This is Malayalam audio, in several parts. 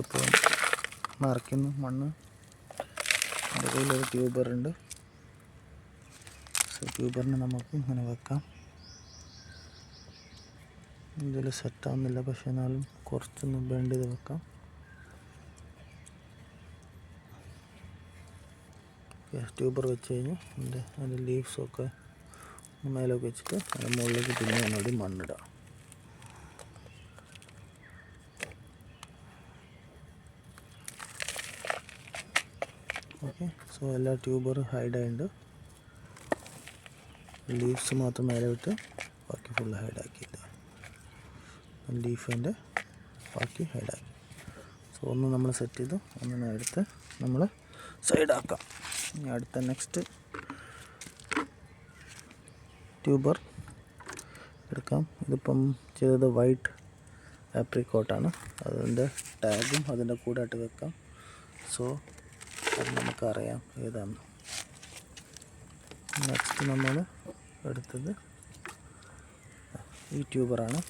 അപ്പോൾ നിറയ്ക്കുന്നു മണ്ണ്. എൻ്റെ കയ്യിലൊരു ട്യൂബറുണ്ട്. സോ ട്യൂബറിനെ നമുക്ക് ഇങ്ങനെ വെക്കാം. ഇതിൽ സെറ്റാവുന്നില്ല, പക്ഷേ എന്നാലും കുറച്ചൊന്ന് ബെൻഡ് ചെയ്ത് വെക്കാം. ട്യൂബർ വെച്ച് കഴിഞ്ഞ് അതിൻ്റെ ലീവ്സൊക്കെ മേലേക്ക് വെച്ചിട്ട് അതിൻ്റെ മുകളിലേക്ക് പിന്നെ ഒന്നുകൂടി മണ്ണിടാം. ഓക്കെ, സോ എല്ലാ ട്യൂബർ ഹൈഡായിട്ടുണ്ട്. ലീവ്സ് മാത്രം മേലെ വിട്ട് ബാക്കി ഫുള്ള് ഹൈഡാക്കിയില്ല. ലീഫിൻ്റെ ബാക്കി ഹൈഡാക്കി. സോ ഒന്ന് നമ്മൾ സെറ്റ് ചെയ്തു. ഒന്ന് എടുത്ത് നമ്മൾ സൈഡാക്കാം. ഇനി അടുത്ത നെക്സ്റ്റ് ട്യൂബർ എടുക്കാം. ഇതിപ്പം ചെയ്തത് വൈറ്റ് ആപ്രിക്കോട്ടാണ്. അതിൻ്റെ ടാഗും അതിൻ്റെ കൂടെ ആയിട്ട് വെക്കാം. സോ അത് നമുക്കറിയാം ഏതാണ്. നെക്സ്റ്റ് നമ്മൾ എടുത്തത് ഈ ട്യൂബറാണ്.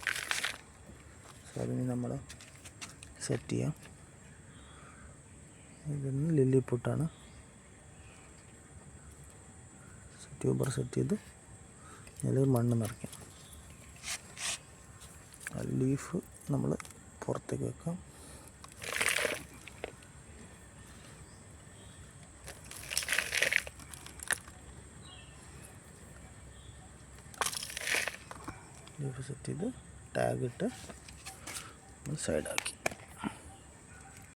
സോ അതിന് നമ്മൾ സെറ്റ് ചെയ്യാം. ഇതൊന്ന് ലില്ലിപ്പുട്ടാണ്. ട്യൂബർ സെറ്റ് ചെയ്ത് അതിൽ മണ്ണ് നിറയ്ക്കാം. ആ ലീഫ് നമ്മൾ പുറത്തേക്ക് വെക്കാം. ലീഫ് സെറ്റ് ചെയ്ത് ടാഗ് ഇട്ട് നമ്മൾ സൈഡാക്കി.